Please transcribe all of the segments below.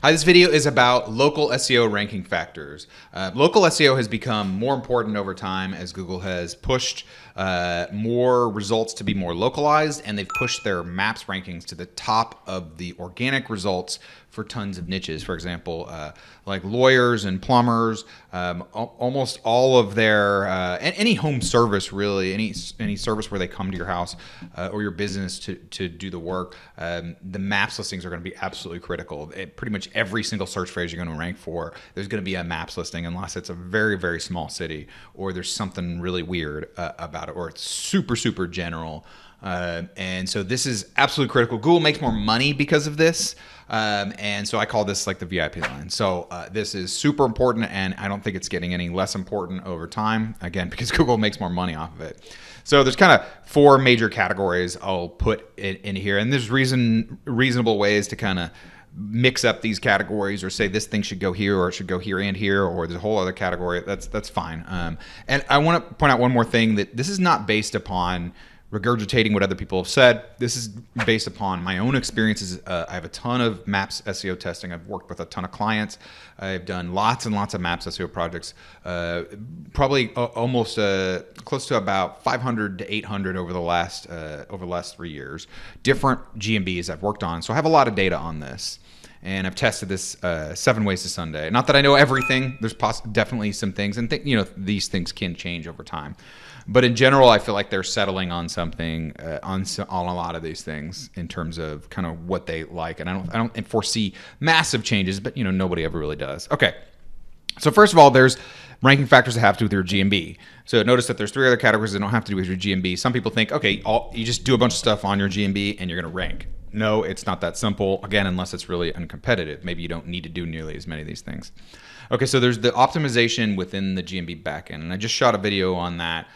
Hi, this video is about local SEO ranking factors. Local SEO has become more important over time as Google has pushed more results to be more localized, and they've pushed their maps rankings to the top of the organic results for tons of niches. For example, like lawyers and plumbers, almost all of their any home service, really, any service where they come to your house or your business to do the work, the maps listings are going to be absolutely critical. Pretty much every single search phrase you're going to rank for, there's going to be a maps listing, unless it's a very, very small city or there's something really weird about it, or it's super, super general. And so this is absolutely critical. Google makes more money because of this. And so I call this like the VIP line. So this is super important, and I don't think it's getting any less important over time, again, because Google makes more money off of it. So there's kind of four major categories I'll put in here, and there's reasonable ways to kind of mix up these categories, or say this thing should go here, or it should go here and here, or there's a whole other category. That's fine. And I want to point out one more thing, that this is not based upon regurgitating what other people have said. This is based upon my own experiences. I have a ton of Maps SEO testing. I've worked with a ton of clients. I've done lots and lots of Maps SEO projects, probably almost close to about 500 to 800 over the last 3 years. Different GMBs I've worked on. So I have a lot of data on this. And I've tested this 7 ways to Sunday. Not that I know everything. There's definitely some things, and these things can change over time. But in general, I feel like they're settling on something on a lot of these things in terms of kind of what they like. And I don't foresee massive changes, but nobody ever really does. Okay. So first of all, there's ranking factors that have to do with your GMB. So notice that there's 3 other categories that don't have to do with your GMB. Some people think, okay, you just do a bunch of stuff on your GMB and you're going to rank. No, it's not that simple. Again, unless it's really uncompetitive. Maybe you don't need to do nearly as many of these things. Okay, so there's the optimization within the GMB backend, and I just shot a video on that.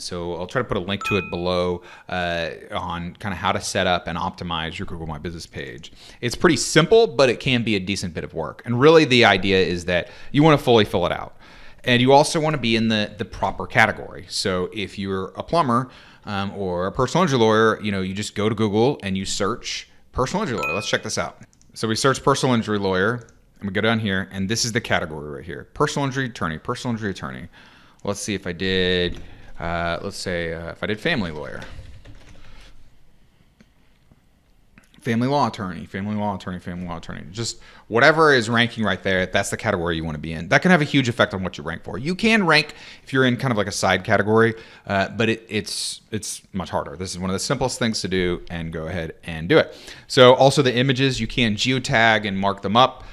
So I'll try to put a link to it below on kind of how to set up and optimize your Google My Business page. It's pretty simple, but it can be a decent bit of work. And really the idea is that you want to fully fill it out. And you also want to be in the proper category. So if you're a plumber or a personal injury lawyer, you just go to Google and you search personal injury lawyer. Let's check this out. So we search personal injury lawyer, and we go down here, and this is the category right here: personal injury attorney, personal injury attorney. Let's see if I did, if I did family lawyer, family law attorney, family law attorney, family law attorney. Just whatever is ranking right there, that's the category you want to be in. That can have a huge effect on what you rank for. You can rank if you're in kind of like a side category, but it's much harder. This is one of the simplest things to do, and go ahead and do it. So also the images, you can geotag and mark them up,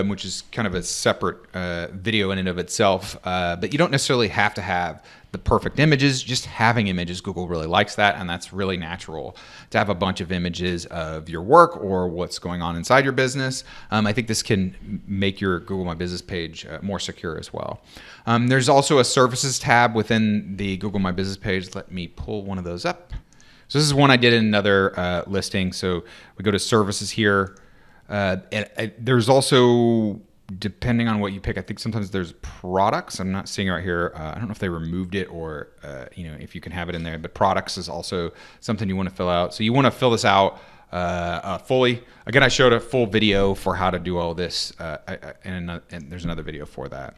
which is kind of a separate video in and of itself, but you don't necessarily have to have the perfect images. Just having images, Google really likes that, and that's really natural to have a bunch of images of your work or what's going on inside your business. I think this can make your Google My Business page more secure as well. There's also a services tab within the Google My Business page. Let me pull one of those up. So this is one I did in another listing. So we go to services here. There's also, depending on what you pick, I think sometimes there's products. I'm not seeing it right here. I don't know if they removed it or, if you can have it in there, but products is also something you want to fill out. So you want to fill this out fully. Again, I showed a full video for how to do all this, and there's another video for that.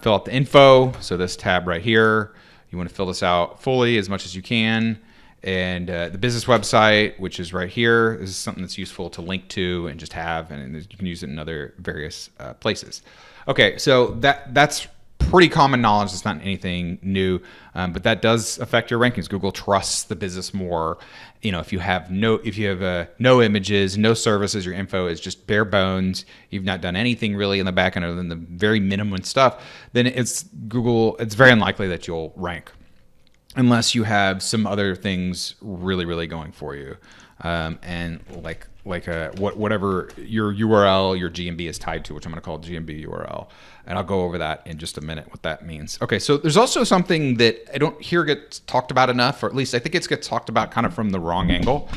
Fill out the info. So this tab right here, you want to fill this out fully as much as you can. And the business website, which is right here, this is something that's useful to link to and just have, and you can use it in other various places. Okay, so that's pretty common knowledge. It's not anything new, but that does affect your rankings. Google trusts the business more. If you have no images, no services, your info is just bare bones, you've not done anything really in the back end other than the very minimum stuff, then it's very unlikely that you'll rank, unless you have some other things really, really going for you. And whatever your URL, your GMB is tied to, which I'm going to call GMB URL. And I'll go over that in just a minute, what that means. Okay, so there's also something that I don't hear gets talked about enough, or at least I think it gets talked about kind of from the wrong angle,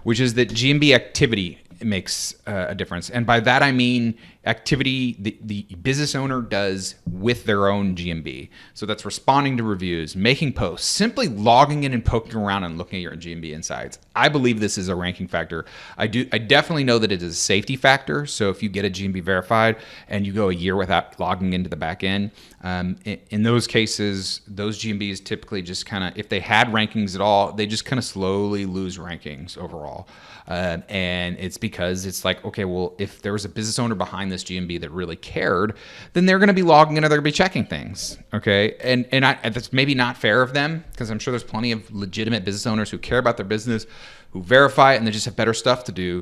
which is that GMB activity it makes a difference. And by that, I mean activity the business owner does with their own GMB. So that's responding to reviews, making posts, simply logging in and poking around and looking at your GMB insights. I believe this is a ranking factor. I definitely know that it is a safety factor. So if you get a GMB verified and you go a year without logging into the back end, in those cases, those GMBs typically just kind of, if they had rankings at all, they just kind of slowly lose rankings overall. And it's because it's like, okay, well, if there was a business owner behind this GMB that really cared, then they're going to be logging in or they're going to be checking things. Okay. And that's maybe not fair of them, because I'm sure there's plenty of legitimate business owners who care about their business, who verify it, and they just have better stuff to do.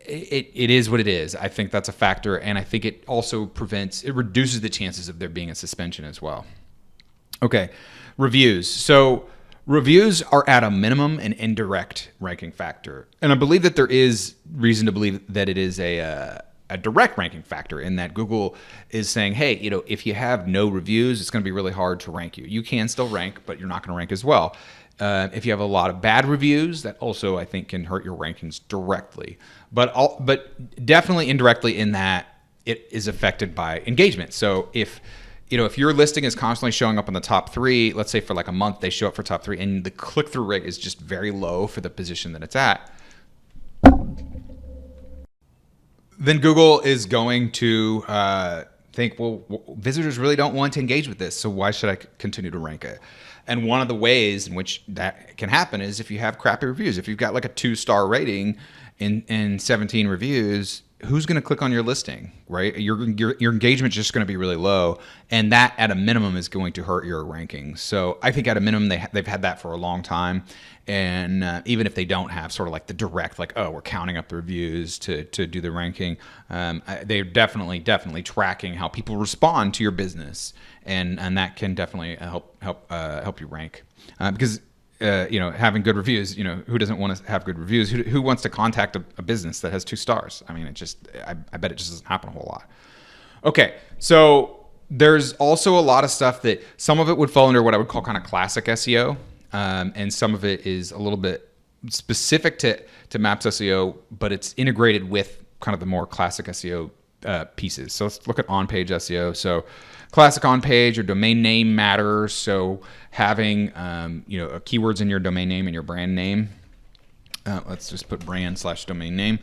It is what it is. I think that's a factor. And I think it also reduces the chances of there being a suspension as well. Okay. Reviews. So reviews are at a minimum an indirect ranking factor. And I believe that there is reason to believe that it is a direct ranking factor, in that Google is saying, hey, if you have no reviews, it's going to be really hard to rank you. You can still rank, but you're not going to rank as well. If you have a lot of bad reviews, that also, I think, can hurt your rankings directly. But definitely indirectly, in that it is affected by engagement. So if your listing is constantly showing up in the top 3, let's say for like a month they show up for top 3, and the click-through rate is just very low for the position that it's at, then Google is going to think, well, visitors really don't want to engage with this, so why should I continue to rank it? And one of the ways in which that can happen is if you have crappy reviews. If you've got like a 2-star rating in 17 reviews, who's going to click on your listing, right? Your engagement is just going to be really low, and that at a minimum is going to hurt your rankings. So I think at a minimum they've had that for a long time, and even if they don't have sort of like the direct, like, oh, we're counting up the reviews to do the ranking, they're definitely tracking how people respond to your business, and that can definitely help you rank, because having good reviews, who doesn't want to have good reviews? Who wants to contact a business that has 2 stars? I mean, I bet it just doesn't happen a whole lot. Okay, so there's also a lot of stuff that some of it would fall under what I would call kind of classic SEO, and some of it is a little bit specific to Maps SEO, but it's integrated with kind of the more classic SEO pieces. So let's look at on-page SEO. So classic on-page, your domain name matters. So having keywords in your domain name and your brand name, let's just put brand/domain name,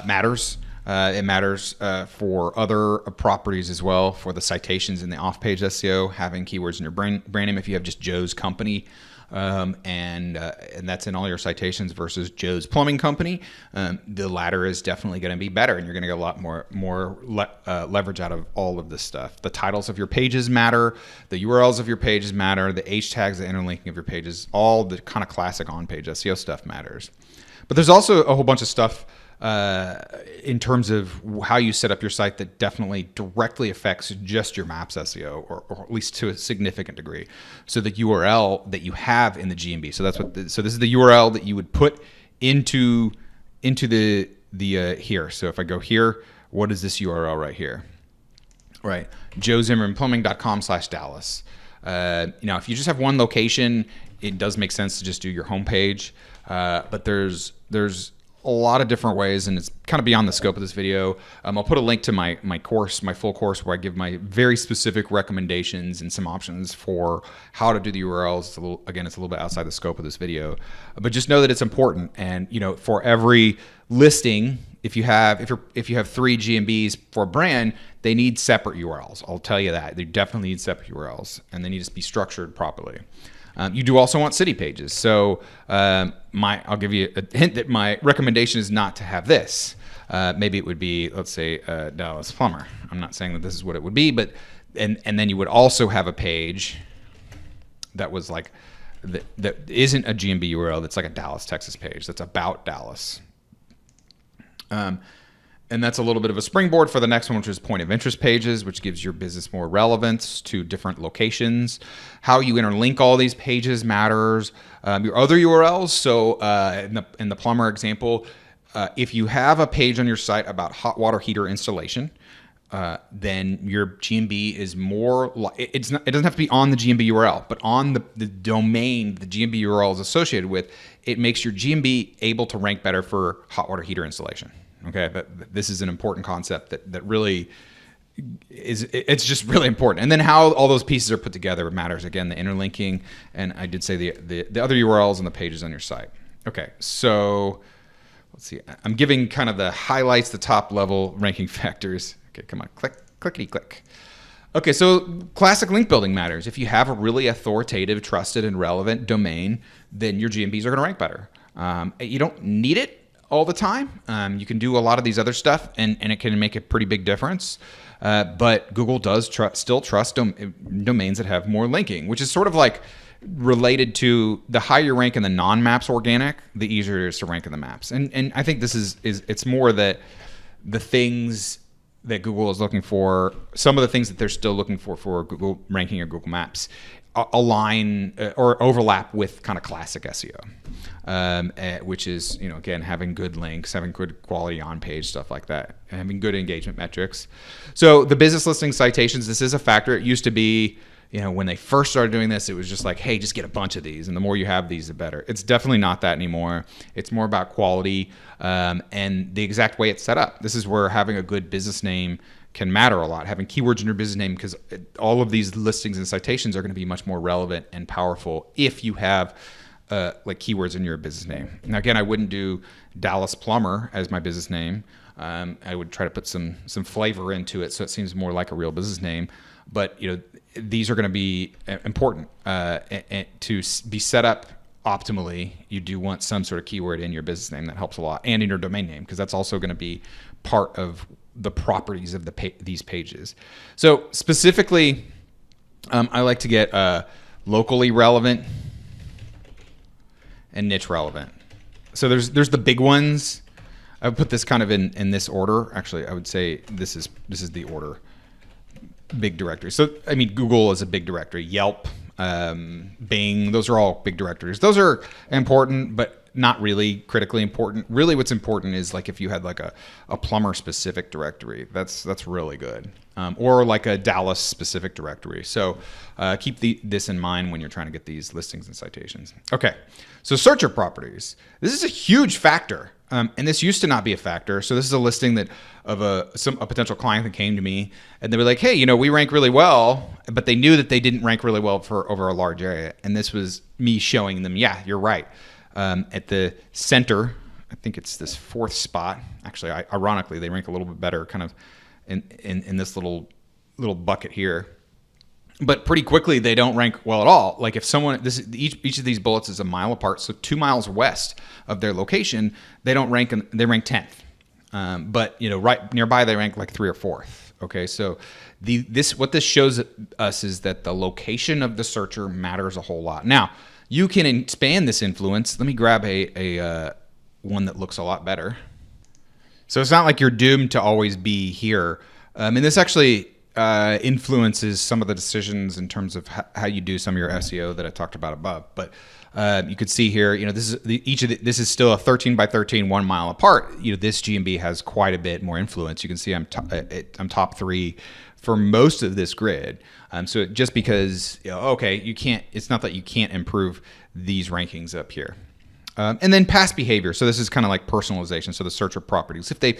matters. It matters for other properties as well, for the citations in the off-page SEO, having keywords in your brand name. If you have just Joe's Company, and that's in all your citations versus Joe's Plumbing Company, the latter is definitely going to be better, and you're going to get a lot more leverage out of all of this stuff. The titles of your pages matter, the URLs of your pages matter, the H tags, the interlinking of your pages, all the kind of classic on-page SEO stuff matters. But there's also a whole bunch of stuff in terms of how you set up your site that definitely directly affects just your Maps SEO, or at least to a significant degree. So the URL that you have in the GMB. So so this is the URL that you would put into the here. So if I go here, what is this URL right here? Right, joezimmermanplumbing.com/Dallas. If you just have one location, it does make sense to just do your homepage. But there's a lot of different ways, and it's kind of beyond the scope of this video. I'll put a link to my course, my full course, where I give my very specific recommendations and some options for how to do the URLs. It's a little bit outside the scope of this video, but just know that it's important. And for every listing, if you have 3 GMBs for a brand, they need separate URLs. I'll tell you that. They definitely need separate URLs, and they need to be structured properly. You do also want city pages. So I'll give you a hint that my recommendation is not to have this. Maybe it would be, let's say, Dallas Plumber. I'm not saying that this is what it would be, but and then you would also have a page that was like that isn't a GMB URL. That's like a Dallas, Texas page. That's about Dallas. And that's a little bit of a springboard for the next one, which is point of interest pages, which gives your business more relevance to different locations. How you interlink all these pages matters. Your other URLs. So in the plumber example, if you have a page on your site about hot water heater installation, then your GMB is more. It doesn't have to be on the GMB URL, but on the domain the GMB URL is associated with. It makes your GMB able to rank better for hot water heater installation. Okay, this is an important concept that really it's just really important. And then how all those pieces are put together matters. Again, the interlinking, and I did say the other URLs and the pages on your site. Okay, so let's see. I'm giving kind of the highlights, the top level ranking factors. Okay, come on, clickety click. Okay, so classic link building matters. If you have a really authoritative, trusted, and relevant domain, then your GMBs are going to rank better. You don't need it all the time. You can do a lot of these other stuff, and it can make a pretty big difference. But Google does still trust domains that have more linking, which is sort of like related to the higher you rank in the non-maps organic, the easier it is to rank in the maps. And I think this is it's more that the things that Google is looking for, some of the things that they're still looking for Google ranking or Google Maps align or overlap with kind of classic SEO, which is, again, having good links, having good quality on-page stuff like that, and having good engagement metrics. So the business listing citations, this is a factor. It used to be, when they first started doing this, it was just like, hey, just get a bunch of these, and the more you have these, the better. It's definitely not that anymore. It's more about quality and the exact way it's set up. This is where having a good business name can matter a lot. Having keywords in your business name, because all of these listings and citations are going to be much more relevant and powerful if you have like keywords in your business name. Now, again, I wouldn't do Dallas Plumber as my business name. I would try to put some flavor into it so it seems more like a real business name. But these are going to be important to be set up optimally. You do want some sort of keyword in your business name. That helps a lot, and in your domain name, because that's also going to be part of the properties of these pages. So specifically, I like to get locally relevant and niche relevant. So there's the big ones. I would put this kind of in this order. Actually, I would say this is the order. Big directory. So I mean, Google is a big directory. Yelp, Bing, those are all big directories. Those are important, but not really critically important. Really what's important is like if you had like a plumber specific directory, that's really good. Or like a Dallas specific directory. So keep this in mind when you're trying to get these listings and citations. Okay, so searcher properties. This is a huge factor. And this used to not be a factor. So this is a listing that of a potential client that came to me, and they were like, hey, we rank really well, but they knew that they didn't rank really well for over a large area. And this was me showing them, yeah, you're right. At the center, I think it's this 4th spot. Actually, ironically, they rank a little bit better kind of in this little bucket here. But pretty quickly, they don't rank well at all. Like if someone, each of these bullets is a mile apart, so 2 miles west of their location, they don't rank, they rank 10th. But right nearby, they rank like 3rd or 4th. Okay, so what this shows us is that the location of the searcher matters a whole lot. Now, you can expand this influence. Let me grab a one that looks a lot better. So it's not like you're doomed to always be here. And this actually influences some of the decisions in terms of how you do some of your SEO that I talked about above. But you could see here, this is this is still a 13 by 13, 1 mile apart. This GMB has quite a bit more influence. You can see I'm top 3 for most of this grid. So just because, okay, you can't, it's not that you can't improve these rankings up here. And then past behavior. So this is kind of like personalization. So the searcher properties. If they've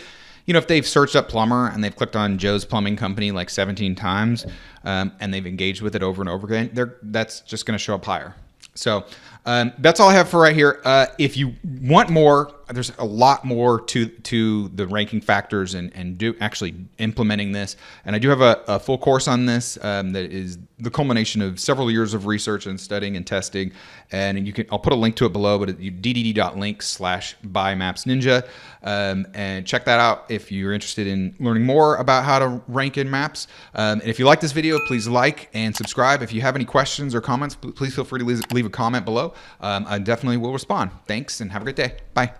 searched up plumber and they've clicked on Joe's Plumbing Company like 17 times, and they've engaged with it over and over again, that's just going to show up higher. So that's all I have for right here. If you want more, there's a lot more to the ranking factors and do actually implementing this. And I do have a full course on this that is the culmination of several years of research and studying and testing. And I'll put a link to it below, but ddd.link/buymapsninja. And check that out if you're interested in learning more about how to rank in maps. And if you like this video, please like and subscribe. If you have any questions or comments, please feel free to leave a comment below. I definitely will respond. Thanks and have a great day. Bye.